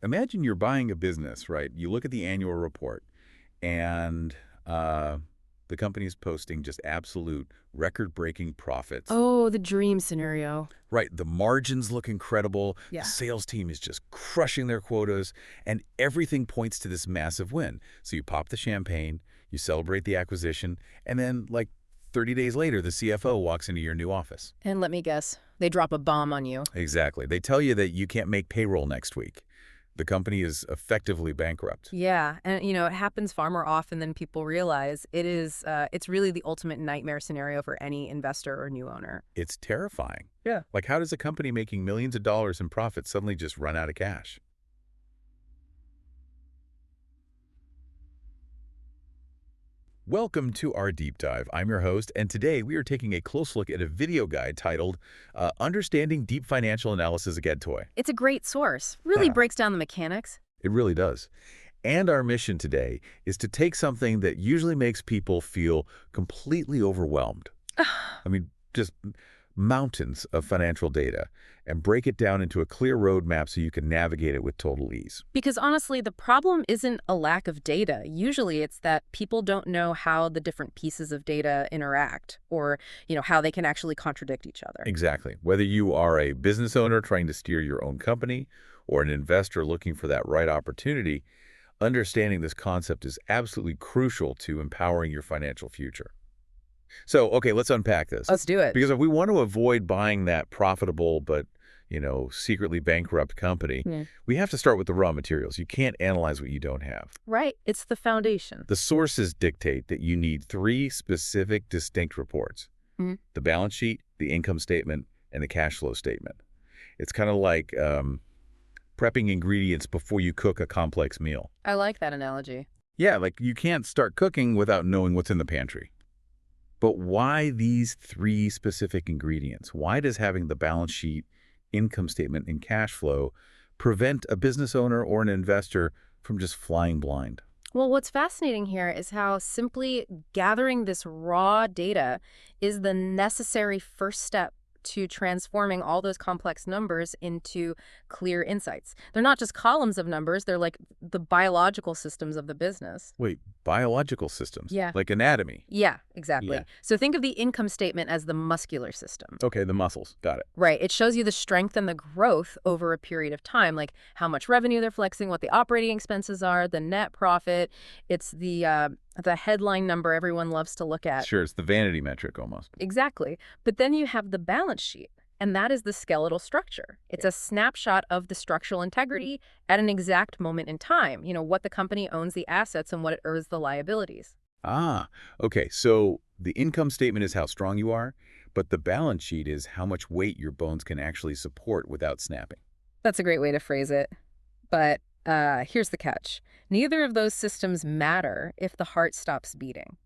Imagine you're buying a business, right? You look at the annual report, and the company's posting just absolute record-breaking profits. Oh, the dream scenario. Right, the margins look incredible, the Yeah. sales team is just crushing their quotas, and everything points to this massive win. So you pop the champagne, you celebrate the acquisition, and then, like, 30 days later, the CFO walks into your new office. And let me guess, they drop a bomb on you. Exactly. They tell you that you can't make payroll next week. The company is effectively bankrupt. Yeah, and it happens far more often than people realize. It's really the ultimate nightmare scenario for any investor or new owner. It's terrifying. Yeah. Like, how does a company making millions of dollars in profit suddenly just run out of cash? Welcome to our deep dive. I'm your host, and today we are taking a close look at a video guide titled Understanding Deep Financial Analysis of Toy. It's a great source. Really breaks down the mechanics. It really does. And our mission today is to take something that usually makes people feel completely overwhelmed. I mean, just mountains of financial data, and break it down into a clear roadmap so you can navigate it with total ease. Because honestly, the problem isn't a lack of data. Usually it's that people don't know how the different pieces of data interact or, how they can actually contradict each other. Exactly. Whether you are a business owner trying to steer your own company or an investor looking for that right opportunity, understanding this concept is absolutely crucial to empowering your financial future. So, okay, let's unpack this. Let's do it. Because if we want to avoid buying that profitable but, secretly bankrupt company, Yeah. we have to start with the raw materials. You can't analyze what you don't have. Right. It's the foundation. The sources dictate that you need three specific distinct reports: Mhm. the balance sheet, the income statement, and the cash flow statement. It's kind of like prepping ingredients before you cook a complex meal. I like that analogy. Yeah, like you can't start cooking without knowing what's in the pantry. But why these three specific ingredients? Why does having the balance sheet, income statement, and cash flow prevent a business owner or an investor from just flying blind? Well, what's fascinating here is how simply gathering this raw data is the necessary first step to transforming all those complex numbers into clear insights. They're not just columns of numbers, they're like the biological systems of the business. Wait, biological systems? Yeah. Like anatomy? Yeah, exactly. Yeah. So think of the income statement as the muscular system. Okay, the muscles. Got it. Right. It shows you the strength and the growth over a period of time, like how much revenue they're flexing, what the operating expenses are, the net profit. It's the headline number everyone loves to look at. Sure, it's the vanity metric almost. Exactly. But then you have the balance sheet, and that is the skeletal structure. It's a snapshot of the structural integrity at an exact moment in time, what the company owns the assets and what it owes the liabilities. Ah, okay, so the income statement is how strong you are, but the balance sheet is how much weight your bones can actually support without snapping. That's a great way to phrase it. But here's the catch. Neither of those systems matter if the heart stops beating.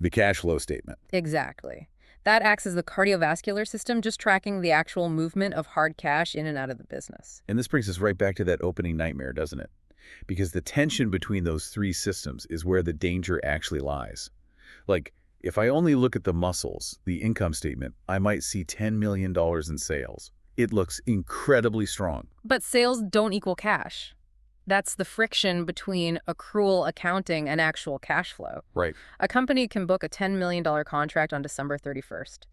The cash flow statement. Exactly. That acts as the cardiovascular system, just tracking the actual movement of hard cash in and out of the business. And this brings us right back to that opening nightmare, doesn't it? Because the tension between those three systems is where the danger actually lies. Like, if I only look at the muscles, the income statement, I might see $10 million in sales. It looks incredibly strong. But sales don't equal cash. That's the friction between accrual accounting and actual cash flow. Right. A company can book a $10 million contract on December 31st.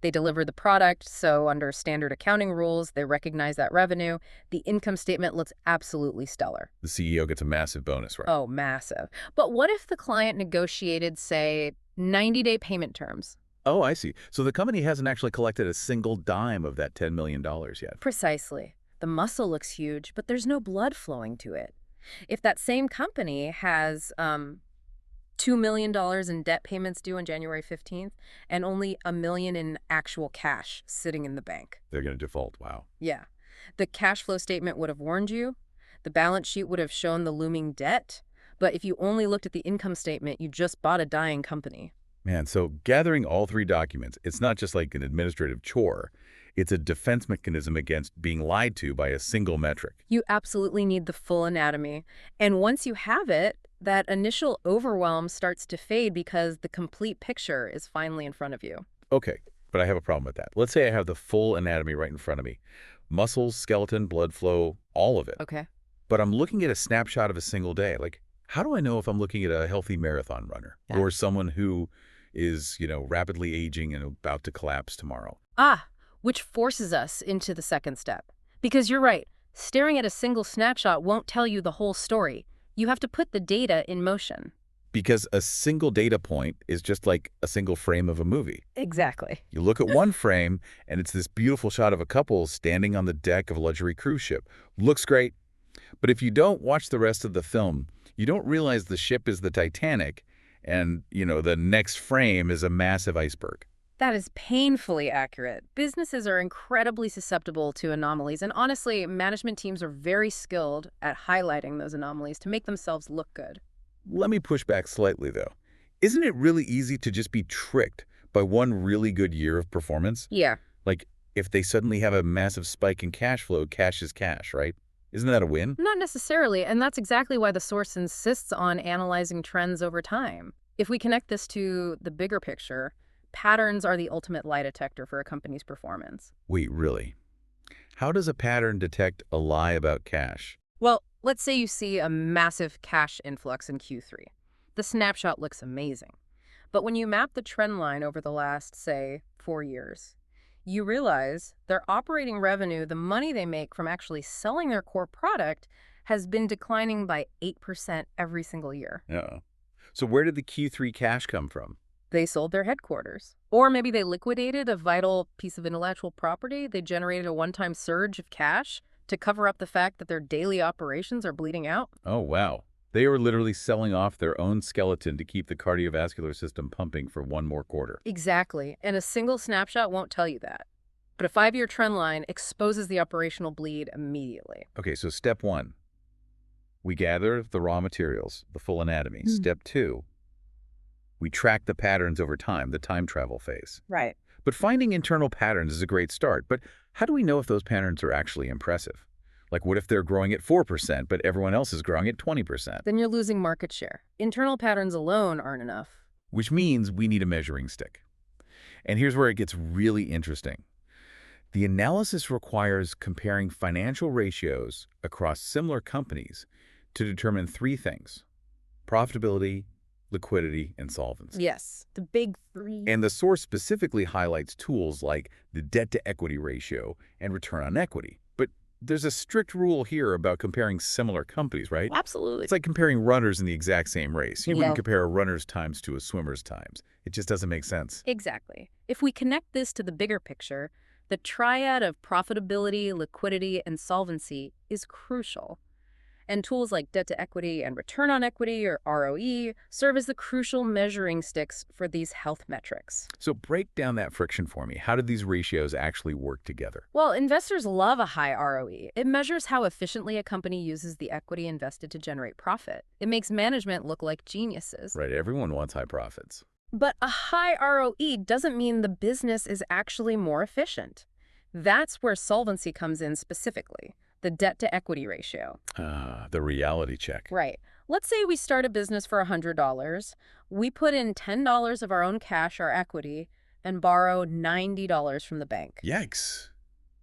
They deliver the product, so under standard accounting rules, they recognize that revenue. The income statement looks absolutely stellar. The CEO gets a massive bonus, right? Oh, massive. But what if the client negotiated, say, 90-day payment terms? Oh, I see. So the company hasn't actually collected a single dime of that $10 million yet. Precisely. The muscle looks huge, but there's no blood flowing to it. If that same company has $2 million in debt payments due on January 15th and only $1 million in actual cash sitting in the bank. They're going to default. Wow. Yeah. The cash flow statement would have warned you. The balance sheet would have shown the looming debt. But if you only looked at the income statement, you just bought a dying company. Man, so gathering all three documents, it's not just like an administrative chore. It's a defense mechanism against being lied to by a single metric. You absolutely need the full anatomy. And once you have it, that initial overwhelm starts to fade because the complete picture is finally in front of you. Okay, but I have a problem with that. Let's say I have the full anatomy right in front of me. Muscles, skeleton, blood flow, all of it. Okay. but I'm looking at a snapshot of a single day. Like, how do I know if I'm looking at a healthy marathon runner Yeah. or someone who is, rapidly aging and about to collapse tomorrow? Which forces us into the second step. Because you're right, staring at a single snapshot won't tell you the whole story. You have to put the data in motion. Because a single data point is just like a single frame of a movie. Exactly. You look at one frame, and it's this beautiful shot of a couple standing on the deck of a luxury cruise ship. Looks great. But if you don't watch the rest of the film, you don't realize the ship is the Titanic, and, the next frame is a massive iceberg. That is painfully accurate. Businesses are incredibly susceptible to anomalies, and honestly, management teams are very skilled at highlighting those anomalies to make themselves look good. Let me push back slightly, though. Isn't it really easy to just be tricked by one really good year of performance? Yeah. Like, if they suddenly have a massive spike in cash flow, cash is cash, right? Isn't that a win? Not necessarily, and that's exactly why the source insists on analyzing trends over time. If we connect this to the bigger picture, patterns are the ultimate lie detector for a company's performance. Wait, really? How does a pattern detect a lie about cash? Well, let's say you see a massive cash influx in Q3. The snapshot looks amazing. But when you map the trend line over the last, say, 4 years, you realize their operating revenue, the money they make from actually selling their core product, has been declining by 8% every single year. Uh-oh. So where did the Q3 cash come from? They sold their headquarters. Or maybe they liquidated a vital piece of intellectual property. They generated a one-time surge of cash to cover up the fact that their daily operations are bleeding out. Oh, wow. They were literally selling off their own skeleton to keep the cardiovascular system pumping for one more quarter. Exactly. And a single snapshot won't tell you that. But a 5-year trend line exposes the operational bleed immediately. Okay, so step one, we gather the raw materials, the full anatomy. Step two, we track the patterns over time, the time travel phase. Right. But finding internal patterns is a great start. But how do we know if those patterns are actually impressive? Like, what if they're growing at 4%, but everyone else is growing at 20%? Then you're losing market share. Internal patterns alone aren't enough. Which means we need a measuring stick. And here's where it gets really interesting. The analysis requires comparing financial ratios across similar companies to determine three things: profitability, liquidity, and solvency. Yes, the big three. And the source specifically highlights tools like the debt-to-equity ratio and return on equity. But there's a strict rule here about comparing similar companies, right? Absolutely. It's like comparing runners in the exact same race. You Yeah. wouldn't compare a runner's times to a swimmer's times. It just doesn't make sense. Exactly. If we connect this to the bigger picture, the triad of profitability, liquidity, and solvency is crucial. And tools like debt to equity and return on equity, or ROE, serve as the crucial measuring sticks for these health metrics. So break down that friction for me. How do these ratios actually work together? Well, investors love a high ROE. It measures how efficiently a company uses the equity invested to generate profit. It makes management look like geniuses. Right, everyone wants high profits. But a high ROE doesn't mean the business is actually more efficient. That's where solvency comes in specifically, the debt-to-equity ratio. The reality check. Right. Let's say we start a business for $100. We put in $10 of our own cash or equity and borrow $90 from the bank. Yikes.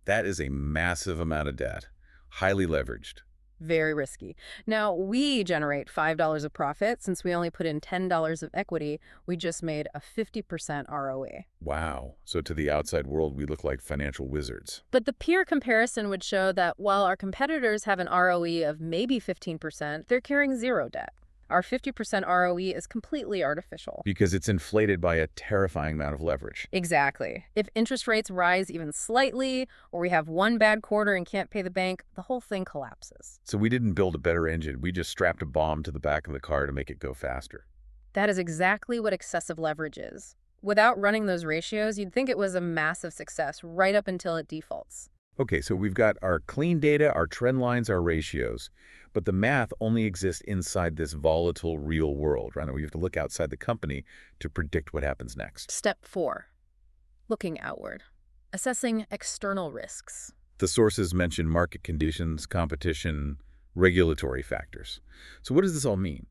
That is a massive amount of debt, highly leveraged. Very risky. Now, we generate $5 of profit. Since we only put in $10 of equity, we just made a 50% ROE. Wow. So to the outside world, we look like financial wizards. But the peer comparison would show that while our competitors have an ROE of maybe 15%, they're carrying zero debt. Our 50% ROE is completely artificial. Because it's inflated by a terrifying amount of leverage. Exactly. If interest rates rise even slightly, or we have one bad quarter and can't pay the bank, the whole thing collapses. So we didn't build a better engine. We just strapped a bomb to the back of the car to make it go faster. That is exactly what excessive leverage is. Without running those ratios, you'd think it was a massive success right up until it defaults. Okay, so we've got our clean data, our trend lines, our ratios, but the math only exists inside this volatile real world, right? We have to look outside the company to predict what happens next. Step 4, looking outward, assessing external risks. The sources mention market conditions, competition, regulatory factors. So what does this all mean?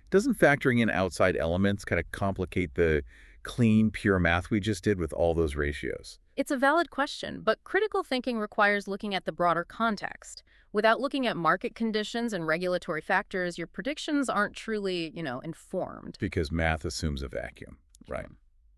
Doesn't factoring in outside elements kind of complicate the clean, pure math we just did with all those ratios? It's a valid question, but critical thinking requires looking at the broader context. Without looking at market conditions and regulatory factors, your predictions aren't truly, informed. Because math assumes a vacuum, right? Hmm.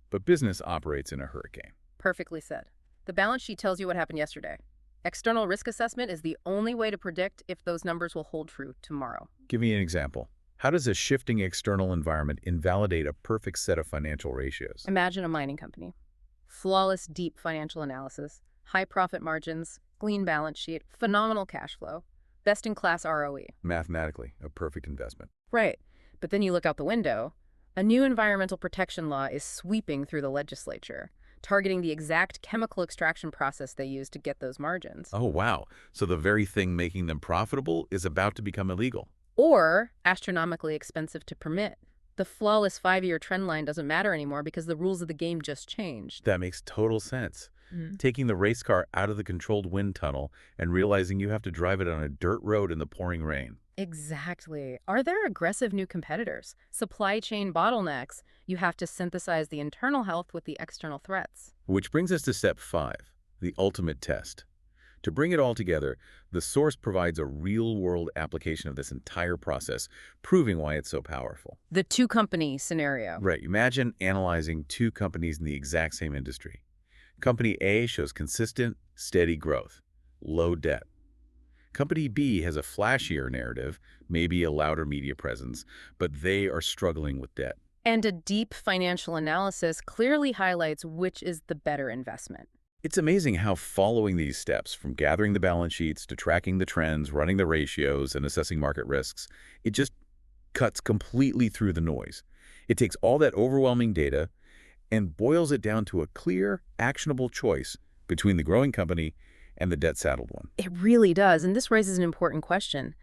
But business operates in a hurricane. Perfectly said. The balance sheet tells you what happened yesterday. External risk assessment is the only way to predict if those numbers will hold true tomorrow. Give me an example. How does a shifting external environment invalidate a perfect set of financial ratios? Imagine a mining company. Flawless, deep financial analysis, high profit margins, clean balance sheet, phenomenal cash flow, best-in-class ROE. Mathematically, a perfect investment. Right. But then you look out the window. A new environmental protection law is sweeping through the legislature, targeting the exact chemical extraction process they use to get those margins. Oh, wow. So the very thing making them profitable is about to become illegal. Or astronomically expensive to permit. The flawless 5-year trend line doesn't matter anymore because the rules of the game just changed. That makes total sense. Mm. Taking the race car out of the controlled wind tunnel and realizing you have to drive it on a dirt road in the pouring rain. Exactly. Are there aggressive new competitors? Supply chain bottlenecks? You have to synthesize the internal health with the external threats. Which brings us to step 5, the ultimate test. To bring it all together, the source provides a real-world application of this entire process, proving why it's so powerful. The two-company scenario. Right, imagine analyzing two companies in the exact same industry. Company A shows consistent, steady growth, low debt. Company B has a flashier narrative, maybe a louder media presence, but they are struggling with debt. And a deep financial analysis clearly highlights which is the better investment. It's amazing how following these steps, from gathering the balance sheets to tracking the trends, running the ratios, and assessing market risks, it just cuts completely through the noise. It takes all that overwhelming data and boils it down to a clear, actionable choice between the growing company and the debt-saddled one. It really does, and this raises an important question.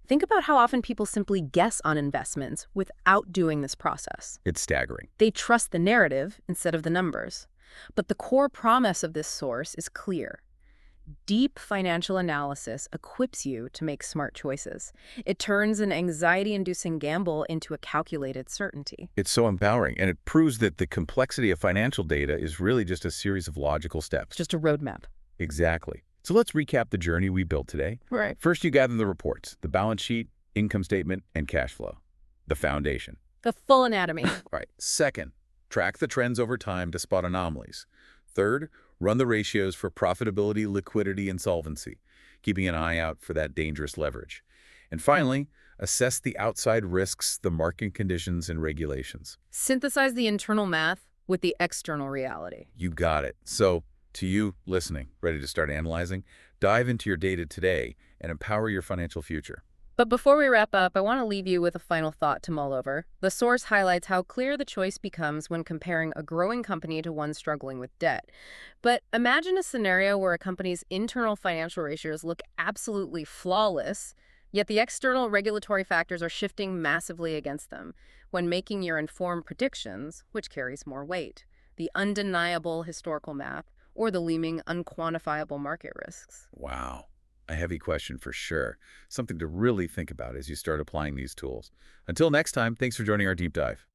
Think about how often people simply guess on investments without doing this process. It's staggering. They trust the narrative instead of the numbers. But the core promise of this source is clear. Deep financial analysis equips you to make smart choices. It turns an anxiety-inducing gamble into a calculated certainty. It's so empowering, and it proves that the complexity of financial data is really just a series of logical steps. Just a roadmap. Exactly. So let's recap the journey we built today. Right. First, you gather the reports, the balance sheet, income statement, and cash flow, the foundation. The full anatomy. All right. Second, track the trends over time to spot anomalies. Third, run the ratios for profitability, liquidity, and solvency, keeping an eye out for that dangerous leverage. And finally, assess the outside risks, the market conditions, and regulations. Synthesize the internal math with the external reality. You got it. So, to you listening, ready to start analyzing, dive into your data today and empower your financial future. But before we wrap up, I want to leave you with a final thought to mull over. The source highlights how clear the choice becomes when comparing a growing company to one struggling with debt. But imagine a scenario where a company's internal financial ratios look absolutely flawless, yet the external regulatory factors are shifting massively against them. When making your informed predictions, which carries more weight? The undeniable historical math or the looming unquantifiable market risks? Wow. A heavy question for sure. Something to really think about as you start applying these tools. Until next time, thanks for joining our deep dive.